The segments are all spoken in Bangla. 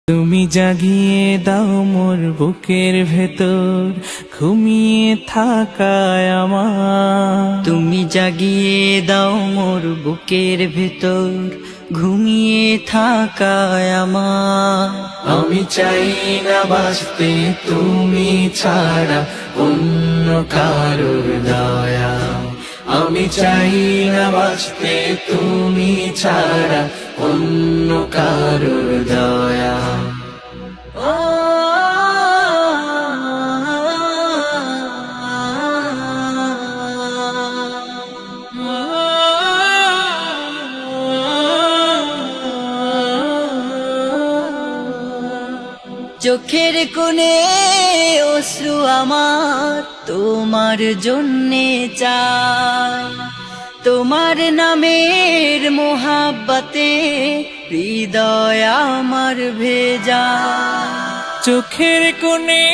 তুমি জাগিয়ে দাও মোর বুকের ভেতর ঘুমিয়ে থাকায় আমার। তুমি জাগিয়ে দাও মোর বুকের ভেতর ঘুমিয়ে থাকায় আমার। আমি চাই না বাঁচতে তুমি ছাড়া অন্য কারোর দয়া। আমি চাই না বাঁচতে তুমি ছাড়া অন্য কারোর দয়া। চোখের কোণে অশ্রু আমার তোমার জন্যে চাই, তোমার নামের মোহাব্বতে হৃদয় আমার ভেজা। চোখের কোণে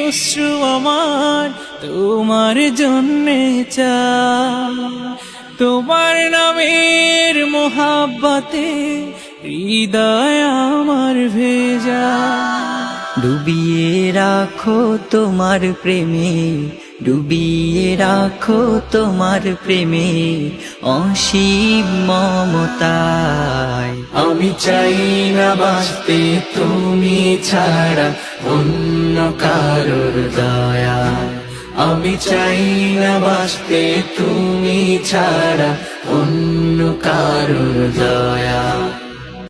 অশ্রু আমার তোমার জন্যে চাই, তোমার নামের মোহাব্বতে হৃদয় আমার ভেজা। ডুবিয়ে রাখো তোমার প্রেমে, ডুবিয়ে রাখো তোমার প্রেমে অসীম মমতায়। আমি চাই না বাঁচতে তুমি ছাড়া অন্য কারোর দয়া। আমি চাই না বাঁচতে তুমি ছাড়া অন্য কারোর দয়া।